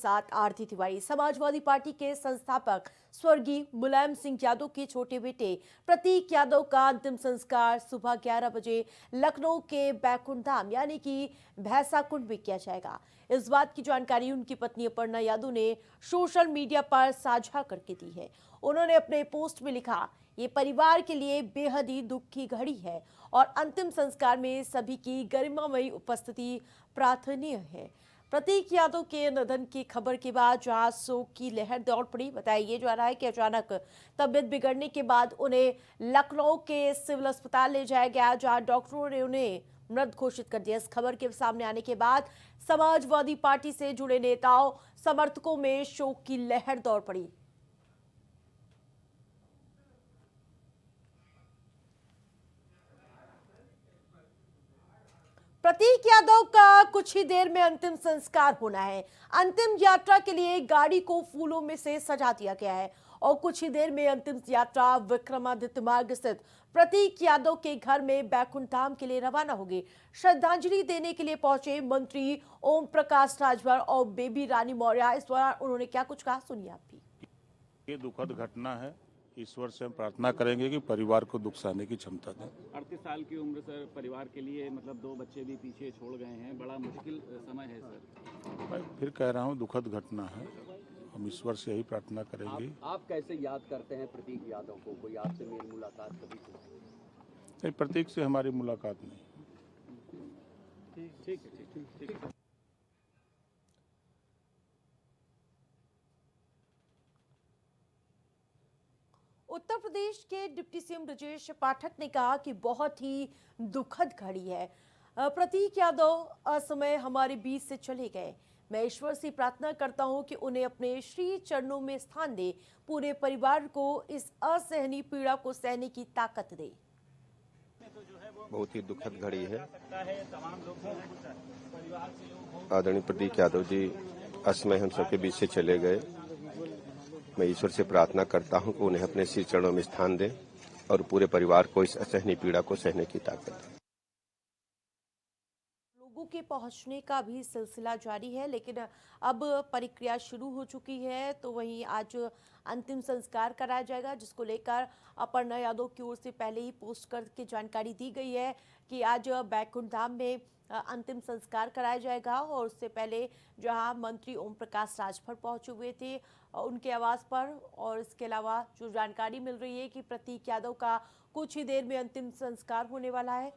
साथ आरती तिवारी। समाजवादी पार्टी के संस्थापक स्वर्गीय मुलायम सिंह यादव के छोटे बेटे प्रतीक यादव का अंतिम संस्कार सुबह 11 बजे लखनऊ के बैकुंठ धाम यानी कि भैंसा कुंड में किया जाएगा। इस बात की जानकारी उनकी पत्नी अपर्णा यादव ने सोशल मीडिया पर साझा करके दी है। उन्होंने अपने पोस्ट में लिखा, ये परिवार के लिए बेहद ही दुख की घड़ी है और अंतिम संस्कार में सभी की गरिमामयी उपस्थिति प्रार्थनीय है। प्रतीक यादव के निधन की खबर के बाद जहां शोक की लहर दौड़ पड़ी। बताया ये जा रहा है कि अचानक तबियत बिगड़ने के बाद उन्हें लखनऊ के सिविल अस्पताल ले जाया गया, जहां डॉक्टरों ने उन्हें मृत घोषित कर दिया। इस खबर के सामने आने के बाद समाजवादी पार्टी से जुड़े नेताओं समर्थकों में शोक की लहर दौड़ पड़ी। प्रतीक यादव का कुछ ही देर में अंतिम संस्कार होना है। अंतिम यात्रा के लिए गाड़ी को फूलों में से सजा दिया गया है और कुछ ही देर में अंतिम यात्रा विक्रमादित्य मार्ग स्थित प्रतीक यादव के घर में बैकुंठ धाम के लिए रवाना होगी। श्रद्धांजलि देने के लिए पहुंचे मंत्री ओम प्रकाश राजभर और बेबी रानी मौर्य। इस दौरान उन्होंने क्या कुछ कहा, सुनिए आप भी। ये दुखद घटना है। ईश्वर से हम प्रार्थना करेंगे कि परिवार को दुख सहने की क्षमता दें। 38 साल की उम्र सर, परिवार के लिए मतलब 2 बच्चे भी पीछे छोड़ गए हैं, बड़ा मुश्किल समय है सर। मैं फिर कह रहा हूँ दुखद घटना है, हम ईश्वर से यही प्रार्थना करेंगे। आप कैसे याद करते हैं प्रतीक यादव को? कोई आपसे मेल मुलाकात कभी? नहीं, प्रतीक से हमारी मुलाकात नहीं। ठीक है। उत्तर प्रदेश के डिप्टी सीएम ब्रजेश पाठक ने कहा कि बहुत ही दुखद घड़ी है। प्रतीक यादव असमय हमारे बीच से चले गए। मैं ईश्वर से प्रार्थना करता हूं कि उन्हें अपने श्री चरणों में स्थान दे, पूरे परिवार को इस असहनीय पीड़ा को सहने की ताकत दे। बहुत ही दुखद घड़ी है। आदरणीय प्रतीक यादव जी असमय हम सबके बीच से चले गए। मैं ईश्वर से प्रार्थना करता हूं कि उन्हें अपने श्री चरणों में स्थान दें और पूरे परिवार को इस असहनीय पीड़ा को सहने की ताकत दें। लोगों के पहुंचने का भी सिलसिला जारी है, लेकिन अब प्रक्रिया शुरू हो चुकी है। तो वहीं आज अंतिम संस्कार कराया जाएगा, जिसको लेकर अपर्णा यादव की ओर से पहले ही पोस्ट करके जानकारी दी गई है कि आज बैकुंठ धाम में अंतिम संस्कार कराया जाएगा। और उससे पहले जहां मंत्री ओम प्रकाश राजभर पहुंचे हुए थे उनके आवास पर, और इसके अलावा जो जानकारी मिल रही है कि प्रतीक यादव का कुछ ही देर में अंतिम संस्कार होने वाला है।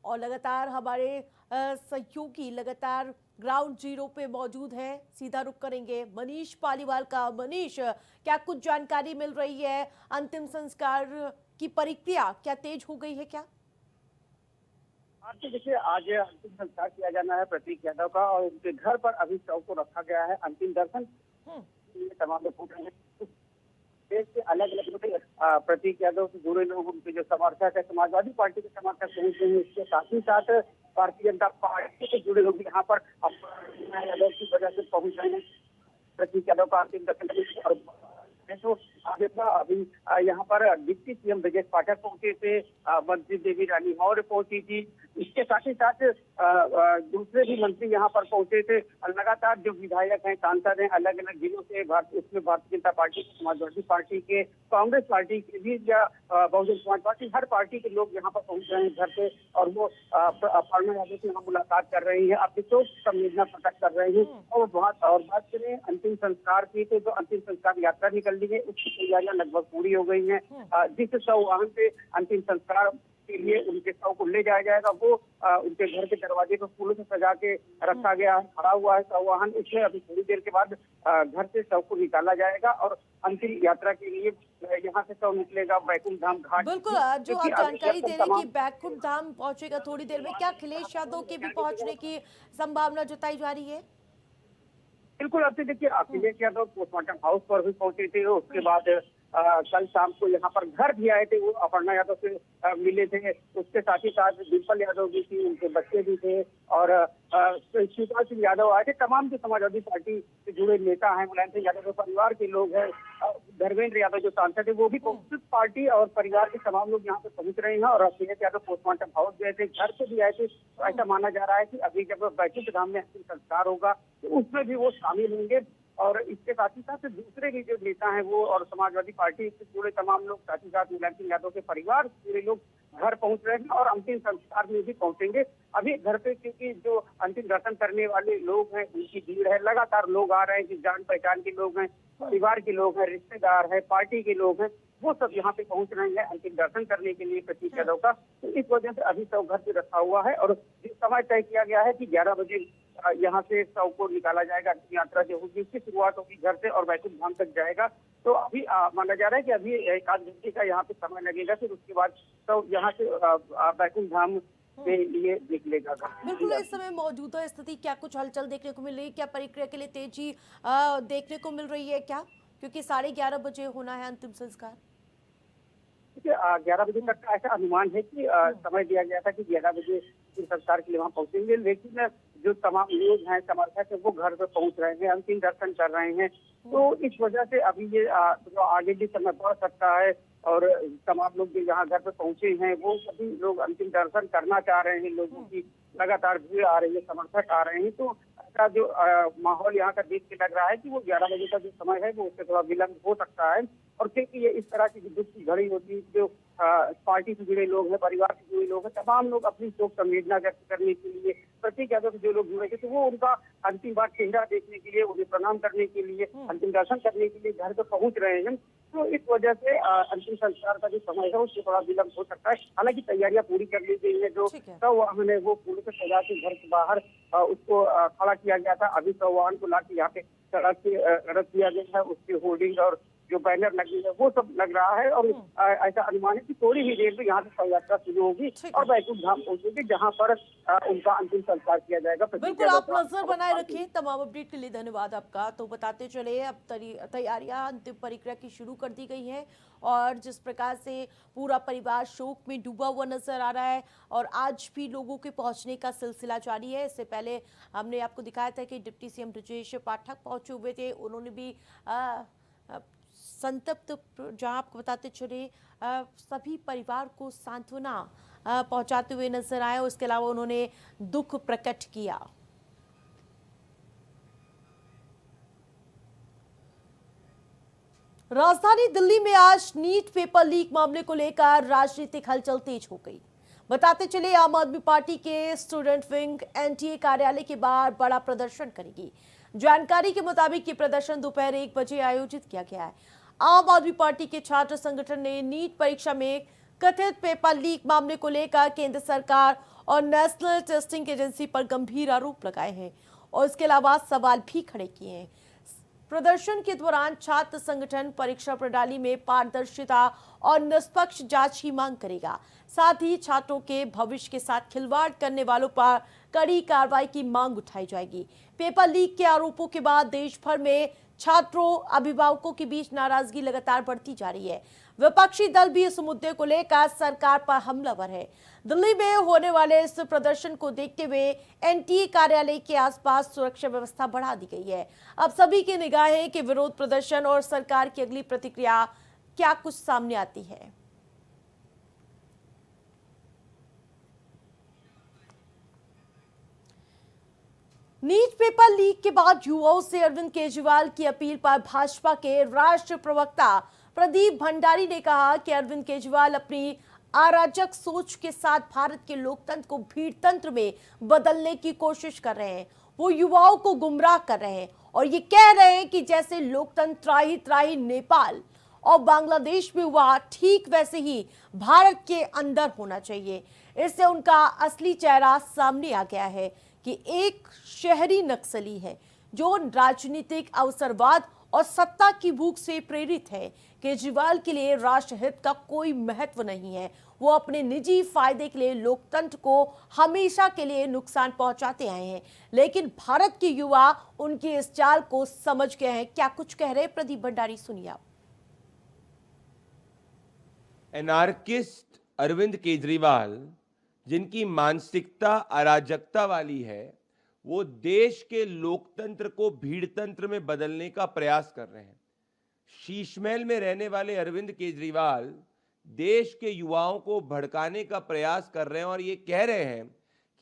और लगातार हमारे सहयोगी लगातार ग्राउंड जीरो पे मौजूद है। सीधा रुख करेंगे मनीष पालीवाल का। मनीष, क्या कुछ जानकारी मिल रही है? अंतिम संस्कार की प्रक्रिया क्या तेज हो गई है क्या? आपको देखिए, आज अंतिम संस्कार किया जाना है प्रतीक यादव का और उनके घर पर अभी शव को रखा गया है। अंतिम दर्शन तमाम लोग देश के अलग अलग प्रतीक यादव से जुड़े लोग, उनके जो समर्थक है, समाजवादी पार्टी के समर्थक पहुंचे हैं। इसके साथ ही साथ भारतीय जनता पार्टी से जुड़े लोग यहाँ पर यादव की वजह से पहुंच रहे हैं। प्रतीक यादव का अंतिम दर्शन तो अभी यहाँ पर डिप्टी सीएम ब्रजेश पाठक पहुंचे थे, मंत्री बेबी रानी मौर्य पहुंची थी। इसके साथ ही साथ दूसरे भी मंत्री यहाँ पर पहुंचे थे। लगातार जो विधायक हैं, सांसद हैं, अलग अलग जिलों से, उसमें भारतीय जनता पार्टी, समाजवादी पार्टी के, कांग्रेस पार्टी के भी या बहुजन समाज पार्टी, हर पार्टी के लोग यहाँ पर पहुंच रहे हैं घर पे और वो अपर्णा यादव से यहाँ मुलाकात कर रही है, अपनी शोक संवेदना प्रकट कर रहे हैं। और बात करें अंतिम संस्कार की, तो अंतिम संस्कार यात्रा निकल दी है, उसकी तैयारियां लगभग पूरी हो गई हैं। जिस शव वाहन पे अंतिम संस्कार के लिए उनके शव को ले जाया जाएगा, वो उनके घर के दरवाजे को फूलों से सजा के रखा गया है, खड़ा हुआ है शव वाहन। इसमें अभी थोड़ी देर के बाद घर से शव को निकाला जाएगा और अंतिम यात्रा के लिए यहाँ से शव निकलेगा बैकुंठ धाम घाट। बिल्कुल, जो आप जानकारी दे रहे हैं कि बैकुंठ धाम पहुंचेगा थोड़ी देर में, क्या अखिलेश यादव के भी पहुंचने की संभावना जताई जा रही है? बिल्कुल, अब देखिए अखिलेश यादव पोस्टमार्टम हाउस पर भी पहुंचे थे। उसके बाद कल शाम को यहाँ पर घर भी आए थे, वो अपर्णा यादव से मिले थे। उसके साथ ही साथ डिम्पल यादव भी थी, उनके बच्चे भी थे और शिवपाल सिंह यादव आए थे। तमाम जो समाजवादी पार्टी से जुड़े नेता हैं, मुलायम सिंह यादव के परिवार के लोग हैं, धर्मेंद्र यादव जो सांसद है वो भी पहुंचे। पार्टी और परिवार के तमाम लोग यहाँ पे पहुंच रहे हैं और अखिलेश यादव पोस्टमार्टम हाउस गए थे, घर पे भी आए थे। तो ऐसा माना जा रहा है कि अभी जब बैकुंठ धाम में अंतिम संस्कार होगा तो उसमें भी वो शामिल होंगे। और इसके साथ ही साथ दूसरे भी जो नेता हैं वो और समाजवादी पार्टी से जुड़े तमाम लोग, साथ ही साथ मुलायम सिंह यादव के परिवार से जुड़े लोग घर पहुंच रहे हैं और अंतिम संस्कार में भी पहुंचेंगे। अभी घर पे क्योंकि जो अंतिम दर्शन करने वाले लोग हैं उनकी भीड़ है, लगातार लोग आ रहे हैं, कि जान पहचान के लोग हैं, परिवार के लोग हैं, रिश्तेदार हैं, पार्टी के लोग हैं, वो सब यहाँ पे पहुंच रहे हैं अंतिम दर्शन करने के लिए प्रतीक यादव का। तो इस वजह से अभी शव घर पे रखा हुआ है और जिस समय तय किया गया है कि 11 बजे यहाँ से शव को निकाला जाएगा। अंतिम यात्रा जो होगी उसकी शुरुआत होगी घर से और बैकुंठ धाम तक जाएगा। तो अभी माना जा रहा है कि अभी 1 आध घंटे का यहाँ पे समय लगेगा, फिर उसके बाद शव यहाँ से बैकुंठ धाम के लिए निकलेगा। बिल्कुल, इस समय मौजूदा स्थिति क्या कुछ हलचल देखने को मिल रही है? क्या प्रक्रिया के लिए तेजी देखने को मिल रही है क्या? क्योंकि 11:30 बजे होना है अंतिम संस्कार। 11 बजे तक का ऐसा अनुमान है कि समय दिया गया था कि 11 बजे संस्कार के लिए वहाँ पहुंचेंगे, लेकिन जो तमाम लोग हैं, समर्थक है, वो घर पे पहुंच रहे हैं, अंतिम दर्शन कर रहे हैं। तो इस वजह से अभी ये जो आगे भी समय बढ़ सकता है और तमाम लोग जो यहाँ घर पे पहुंचे हैं वो सभी लोग अंतिम दर्शन करना चाह रहे हैं। लोगों की लगातार भीड़ आ रही है, समर्थक आ रहे हैं। तो ऐसा जो माहौल यहाँ का देख के लग रहा है कि वो 11 बजे का जो समय है वो उससे थोड़ा विलंब हो सकता है। और क्योंकि ये इस तरह की विद्युत की घड़ी होती है, जो पार्टी से जुड़े लोग हैं, परिवार से जुड़े लोग हैं, तमाम लोग अपनी शोक संवेदना व्यक्त करने के लिए, प्रतीक यादव से जो लोग जुड़े थे, तो वो उनका अंतिम बार चेहरा देखने के लिए, उन्हें प्रणाम करने के लिए, अंतिम दर्शन करने के लिए घर पे पहुंच रहे हैं। तो इस वजह से अंतिम संस्कार का जो समय है उससे थोड़ा विलंब हो सकता है। हालांकि तैयारियां पूरी कर ली गई है। जो शव है वो पूरे से सजा के घर के बाहर उसको खड़ा किया गया था। अभी शव वाहन को लाके यहाँ पे सड़क पे रख दिया गया है। उसके होर्डिंग और जो बैनर लगी है वो सब लग रहा है और ऐसा अनुमान है कि थोड़ी ही देर में यहाँ से शव यात्रा शुरू होगी और बैकुंठ धाम पहुंचेगी, जहाँ पर उनका अंतिम संस्कार किया जाएगा। बिल्कुल, आप नजर बनाए रखिए। तमाम अपडेट के लिए धन्यवाद आपका। तो बताते चले, अब तैयारियां अंतिम प्रक्रिया की शुरू कर दी गई हैं और जिस प्रकार से पूरा परिवार शोक में डूबा हुआ नजर आ रहा है और आज भी लोगों के पहुंचने का सिलसिला जारी है। इससे पहले हमने आपको दिखाया था कि डिप्टी सीएम ब्रजेश पाठक पहुंचे हुए थे। उन्होंने भी संतप्त, जहां आपको बताते चले, सभी परिवार को सांत्वना पहुंचाते हुए नजर आए। उसके अलावा उन्होंने दुख प्रकट किया। राजधानी दिल्ली में आज नीट पेपर लीक मामले को लेकर राजनीतिक हलचल तेज हो गई। बताते चले, आम आदमी पार्टी के स्टूडेंट विंग एनटीए कार्यालय के बाहर बड़ा प्रदर्शन करेगी। जानकारी के मुताबिक ये प्रदर्शन दोपहर 1 बजे आयोजित किया गया है। आम आदमी पार्टी के छात्र संगठन ने नीट परीक्षा में कथित पेपर लीक मामले को लेकर केंद्र सरकार और नेशनल टेस्टिंग एजेंसी पर गंभीर आरोप लगाए हैं और इसके अलावा सवाल भी खड़े किए हैं। प्रदर्शन के दौरान छात्र संगठन परीक्षा प्रणाली में पारदर्शिता और निष्पक्ष जांच की मांग करेगा। साथ ही छात्रों के भविष्य के साथ खिलवाड़ करने वालों पर कड़ी कार्रवाई की मांग उठाई जाएगी। पेपर लीक के आरोपों के बाद देश भर में छात्रों, अभिभावकों के बीच नाराजगी लगातार बढ़ती जा रही है। विपक्षी दल भी इस मुद्दे को लेकर सरकार पर हमलावर है। दिल्ली में होने वाले इस प्रदर्शन को देखते हुए एनटीए कार्यालय के आसपास सुरक्षा व्यवस्था बढ़ा दी गई है। अब सभी की निगाहें कि विरोध प्रदर्शन और सरकार की अगली प्रतिक्रिया क्या कुछ सामने आती है। नीट पेपर लीक के बाद युवाओं से अरविंद केजरीवाल की अपील पर भाजपा के राष्ट्रीय प्रवक्ता प्रदीप भंडारी ने कहा कि अरविंद केजरीवाल अपनी अराजक सोच के साथ भारत के लोकतंत्र को भीड़तंत्र में बदलने की कोशिश कर रहे हैं। वो युवाओं को गुमराह कर रहे हैं और ये कह रहे हैं कि जैसे लोकतंत्र त्राही नेपाल और बांग्लादेश में हुआ, ठीक वैसे ही भारत के अंदर होना चाहिए। इससे उनका असली चेहरा सामने आ गया है कि एक शहरी नक्सली है जो राजनीतिक अवसरवाद और सत्ता की भूख से प्रेरित है। केजरीवाल के लिए राष्ट्रहित का कोई महत्व नहीं है। वो अपने निजी फायदे के लिए लोकतंत्र को हमेशा के लिए नुकसान पहुंचाते आए हैं, लेकिन भारत के युवा उनकी इस चाल को समझ गए हैं। क्या कुछ कह रहे प्रदीप भंडारी, सुनिए आप। एनार्किस्ट अरविंद केजरीवाल, जिनकी मानसिकता अराजकता वाली है, वो देश के लोकतंत्र को भीड़तंत्र में बदलने का प्रयास कर रहे हैं। शीशमहल में रहने वाले अरविंद केजरीवाल देश के युवाओं को भड़काने का प्रयास कर रहे हैं और ये कह रहे हैं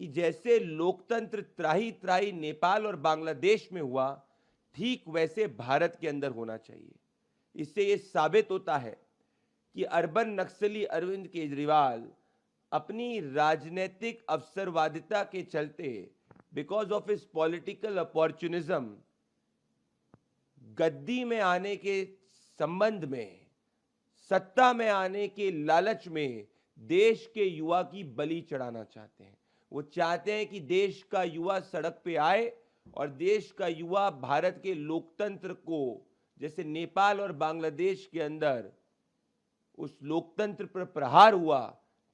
कि जैसे लोकतंत्र त्राही त्राही नेपाल और बांग्लादेश में हुआ, ठीक वैसे भारत के अंदर होना चाहिए। इससे ये साबित होता है कि अर्बन नक्सली अरविंद केजरीवाल अपनी राजनीतिक अवसरवादिता के चलते, because of his political opportunism, गद्दी में आने के संबंध में, सत्ता में आने के लालच में देश के युवा की बलि चढ़ाना चाहते हैं। वो चाहते हैं कि देश का युवा सड़क पे आए और देश का युवा भारत के लोकतंत्र को, जैसे नेपाल और बांग्लादेश के अंदर उस लोकतंत्र पर प्रहार हुआ,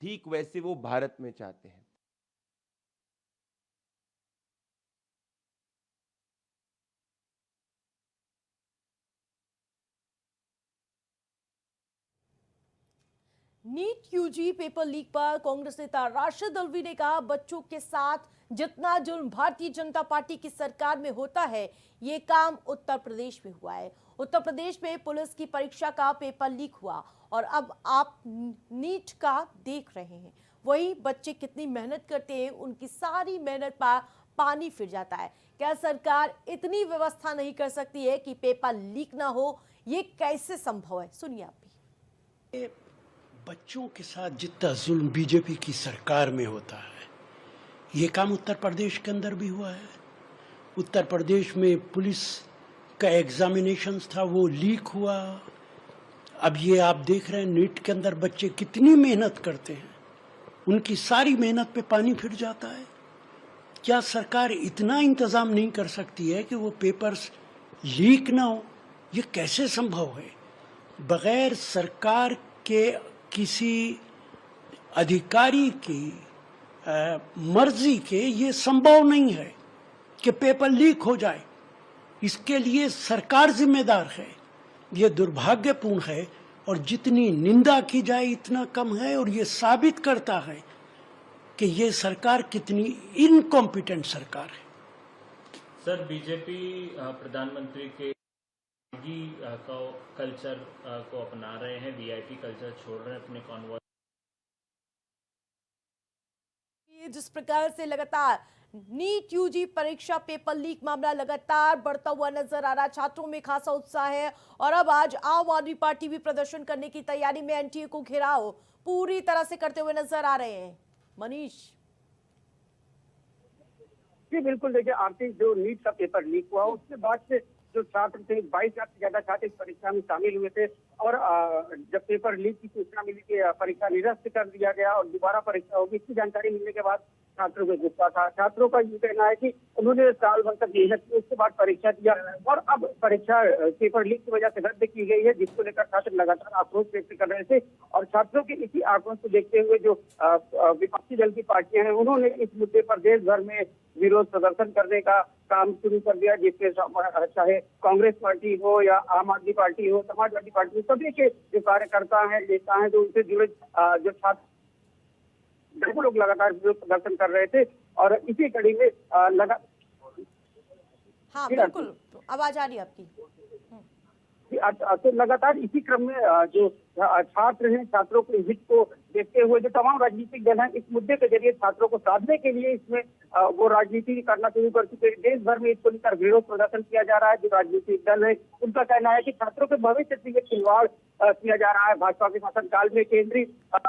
ठीक वैसे वो भारत में चाहते हैं। नीट यूजी पेपर लीक पर कांग्रेस नेता राशिद अल्वी ने कहा, बच्चों के साथ जितना जुल्म भारतीय जनता पार्टी की सरकार में होता है, ये काम उत्तर प्रदेश में हुआ है। उत्तर प्रदेश में पुलिस की परीक्षा का पेपर लीक हुआ और अब आप नीट का देख रहे हैं। वही बच्चे कितनी मेहनत करते हैं, उनकी सारी मेहनत पर पानी फिर जाता है। क्या सरकार इतनी व्यवस्था नहीं कर सकती है कि पेपर लीक ना हो? ये कैसे संभव है? सुनिए आप भी। बच्चों के साथ जितना जुल्म बीजेपी की सरकार में होता है, ये काम उत्तर प्रदेश के अंदर भी हुआ है। उत्तर प्रदेश में पुलिस का एग्जामिनेशन था, वो लीक हुआ। अब ये आप देख रहे हैं नीट के अंदर बच्चे कितनी मेहनत करते हैं, उनकी सारी मेहनत पे पानी फिर जाता है। क्या सरकार इतना इंतजाम नहीं कर सकती है कि वो पेपर्स लीक ना हो? ये कैसे संभव है? बगैर सरकार के किसी अधिकारी की मर्जी के ये संभव नहीं है कि पेपर लीक हो जाए। इसके लिए सरकार जिम्मेदार है। ये दुर्भाग्यपूर्ण है और जितनी निंदा की जाए इतना कम है, और ये साबित करता है कि ये सरकार कितनी इनकॉम्पिटेंट सरकार है। सर, बीजेपी प्रधानमंत्री के का कल्चर को अपना रहे हैं, वीआईपी कल्चर छोड़ रहे हैं अपने कॉन्वॉय। जिस प्रकार से लगातार नीट यूजी परीक्षा पेपर लीक मामला लगातार बढ़ता हुआ नजर आ रहा, छात्रों में खासा उत्साह है और अब आज आम आदमी पार्टी भी प्रदर्शन करने की तैयारी में एनटीए को घेराव पूरी तरह से करते हुए नजर आ रहे हैं। मनीष जी बिल्कुल, देखिए आरती, जो नीट का पेपर लीक हुआ उसके बाद से जो छात्र थे, 22 लाख से ज्यादा छात्र इस परीक्षा में शामिल हुए थे और जब पेपर लीक की सूचना मिली कि परीक्षा निरस्त कर दिया गया और दोबारा परीक्षा होगी, इसकी जानकारी मिलने के बाद छात्रों को गुस्सा था। छात्रों का ये कहना है कि उन्होंने साल भर तक मेहनत की, उसके बाद परीक्षा दिया और अब परीक्षा पेपर लीक की वजह से रद्द की गई है, जिसको लेकर छात्र लगातार आक्रोश व्यक्त कर रहे थे। और छात्रों के इसी आक्रोश को देखते हुए जो विपक्षी दल की पार्टियां हैं, उन्होंने इस मुद्दे पर देश भर में विरोध प्रदर्शन करने का काम शुरू कर दिया, जिसके चाहे कांग्रेस पार्टी हो या आम आदमी पार्टी हो, समाजवादी पार्टी हो, सभी के जो कार्यकर्ता हैं, नेता हैं, जो उनसे जुड़े जो छात्र लोग लगातार विरोध प्रदर्शन कर रहे थे और इसी कड़ी में हाँ बिल्कुल आवाज आ रही है आपकी। तो लगातार इसी क्रम में जो छात्र हैं, छात्रों के हित को देखते हुए जो तमाम राजनीतिक दल हैं, इस मुद्दे के जरिए छात्रों को साधने के लिए इसमें वो राजनीति करना शुरू कर चुके हैं। देश भर में इसको लेकर विरोध प्रदर्शन किया जा रहा है। जो राजनीतिक दल है उनका कहना है कि छात्रों के भविष्य से खिलवाड़ किया जा रहा है। भाजपा के शासनकाल में केंद्रीय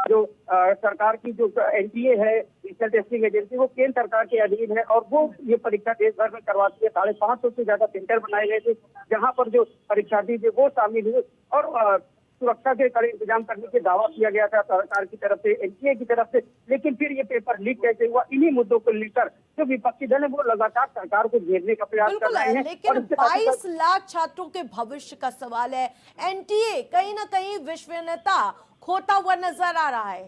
जो सरकार की जो एनटीए है, नेशनल टेस्टिंग एजेंसी, वो केंद्र सरकार के अधीन है और वो ये परीक्षा देश भर में करवाती है। 550 से ज्यादा सेंटर बनाए गए थे जहाँ पर जो परीक्षार्थी थे वो शामिल हुए और सुरक्षा के कड़े इंतजाम करने के दावा किया गया था सरकार की तरफ से, एनटीए की तरफ से। लेकिन फिर ये पेपर लीक कैसे हुआ, इन्हीं मुद्दों को लेकर जो विपक्षी दल है वो लगातार सरकार को घेरने का प्रयास कर रहे हैं। लेकिन 22 लाख छात्रों के भविष्य का सवाल है। एनटीए कहीं ना कहीं विश्वसनीयता खोता हुआ नजर आ रहा है।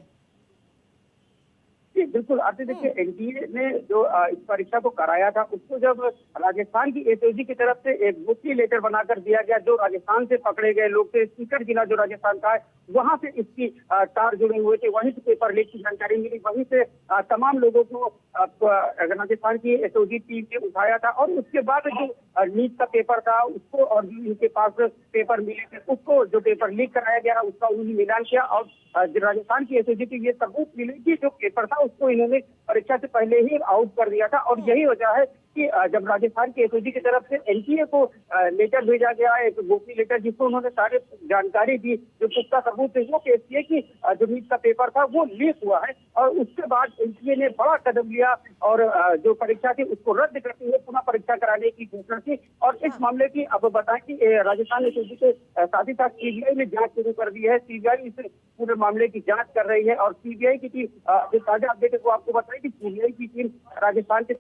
जी बिल्कुल, आते देखिए एनटीए ने जो इस परीक्षा को कराया था उसको जब राजस्थान की एसओजी की तरफ से एक मुक्ति लेटर बनाकर दिया गया, जो राजस्थान से पकड़े गए लोग थे, सीकर जिला जो राजस्थान का है वहां से इसकी तार जुड़े हुए थे, वहीं से पेपर लीक की जानकारी मिली, वहीं से तमाम लोगों को राजस्थान की एसओजी टीम ने उठाया था और उसके बाद जो नीट का पेपर था उसको और जो इनके पास पेपर मिले थे उसको जो पेपर लीक कराया गया उसका उन्होंने मिलान किया और जो राजस्थान की एसओजी की ये सबूत मिले कि जो पेपर था उसको इन्होंने परीक्षा से पहले ही आउट कर दिया था और यही वजह है कि जब राजस्थान की एसओजी की तरफ से एनटीए को लेटर भेजा गया, एक गोपनीय लेटर जिसको उन्होंने सारे जानकारी दी, जो पुख्ता सबूत थे वो पेश किए कि जो नीट का पेपर था वो लीक हुआ है और उसके बाद एनटीए ने बड़ा कदम लिया और जो परीक्षा थी उसको रद्द करते हुए पुनः परीक्षा कराने की घोषणा की। और इस मामले की अब बताएं कि राजस्थान एसओजी के साथ ही साथ सीबीआई ने जांच शुरू कर दी है। सीबीआई इस पूरे मामले की जांच कर रही है और सीबीआई की टीम जो ताजा अपडेट है वो आपको बताएं कि सीबीआई की टीम राजस्थान के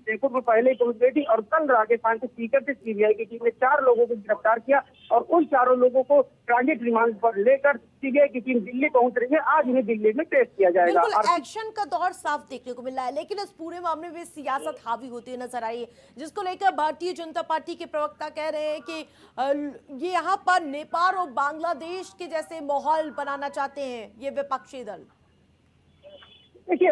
जयपुर में पहले ही पहुंच गई थी और कल राजस्थान के सीकर से सीबीआई की टीम ने 4 लोगों को गिरफ्तार किया और उन चारों लोगों को ट्रांजिट रिमांड पर लेकर सीबीआई की टीम दिल्ली पहुंच रही है। आज इन्हें दिल्ली में पेश किया जाएगा। बिल्कुल एक्शन का दौर साफ देखने को मिल रहा है, लेकिन इस पूरे मामले में सियासत हावी होती हुई नजर आ रही है, जिसको लेकर भारतीय जनता पार्टी के प्रवक्ता कह रहे हैं कि ये यहाँ पर नेपाल और बांग्लादेश के जैसे माहौल बनाना चाहते हैं ये विपक्षी दल। देखिए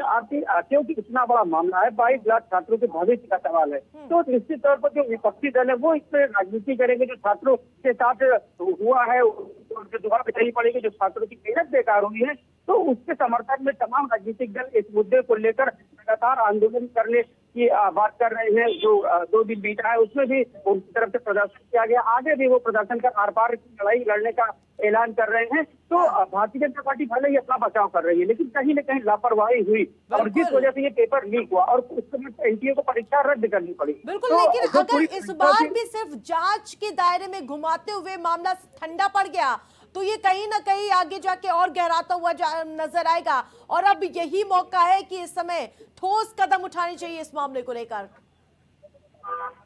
क्योंकि इतना बड़ा मामला है, 22 लाख छात्रों के भविष्य का सवाल है, तो निश्चित तौर पर जो विपक्षी दल है वो इस पर राजनीति करेंगे। जो छात्रों के साथ हुआ है जो दुआ बिछानी पड़ेगी, जो छात्रों की मेहनत बेकार हुई है, तो उसके समर्थन में तमाम राजनीतिक दल इस मुद्दे को लेकर लगातार आंदोलन करने की बात कर रहे हैं। जो 2 दिन बीता है उसमें भी उनकी तरफ से प्रदर्शन किया गया, आगे भी वो प्रदर्शन कर आर पार की लड़ाई लड़ने का ऐलान कर रहे हैं। तो भारतीय जनता पार्टी भले ही अपना बचाव कर रही है, लेकिन कहीं न कहीं लापरवाही हुई और जिस वजह से ये पेपर लीक हुआ और उस समय एनटीए को परीक्षा रद्द करनी पड़ी। बिल्कुल, तो लेकिन अगर इस बार भी सिर्फ जांच के दायरे में घुमाते हुए मामला ठंडा पड़ गया तो ये कहीं ना कहीं आगे जाके और गहराता हुआ नजर आएगा और अब यही मौका है कि इस समय ठोस कदम उठाने चाहिए इस मामले को लेकर।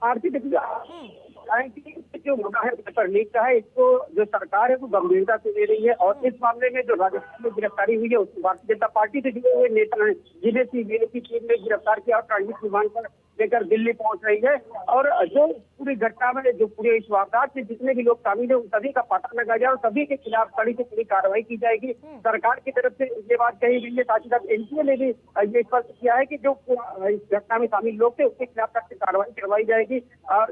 आरती जो मुद्दा है पेपर लीक का है, इसको जो सरकार है वो गंभीरता से ले रही है और इस मामले में जो राजस्थान में गिरफ्तारी हुई है उसको भारतीय जनता पार्टी से जुड़े हुए नेता हैं जिन्हें सीबीआई की टीम ने गिरफ्तार किया और ट्रांजिट रिमांड पर लेकर दिल्ली पहुंच रही है। और जो पूरी घटना में जो पूरे इस वारदात में जितने भी लोग शामिल है उन सभी का पता लगाया जाए और सभी के खिलाफ कड़ी से कड़ी कार्रवाई की जाएगी। सरकार की तरफ से ये बात कही गई है, साथ ही साथ एनटीए ने भी ये स्पष्ट किया है कि जो इस घटना में शामिल लोग थे उसके खिलाफ सख्त कार्रवाई करवाई जाएगी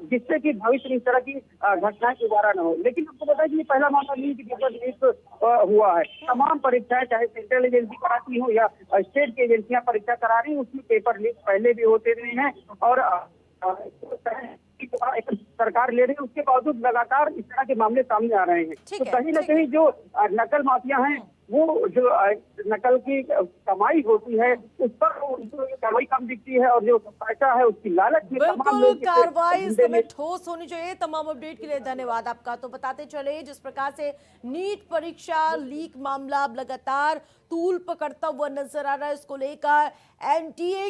जिससे कि भविष्य में इस तरह की घटनाएं दोबारा न हो। लेकिन आपको पता है कि ये पहला मामला नहीं कि पेपर लीक हुआ है। तमाम परीक्षाएं चाहे सेंट्रल एजेंसी कराती हो या स्टेट की एजेंसियां परीक्षा करा रही, उसमें पेपर लीक पहले भी होते रहे हैं और सरकार ले रही है, उसके बावजूद लगातार इस तरह के मामले सामने आ रहे हैं। तो कहीं न कहीं जो नकल माफिया हैं वो जो नकल की कमाई होती है उस पर कार्रवाई कम दिखती है और जो पैसा है उसकी लालच में तमाम लोग कार्रवाई इस समय ठोस होनी चाहिए। तमाम अपडेट के लिए धन्यवाद आपका। तो बताते चले जिस प्रकार से नीट परीक्षा लीक मामला अब लगातार तूल पकड़ता हुआ नजर आ रहा है, इसको लेकर एनटीए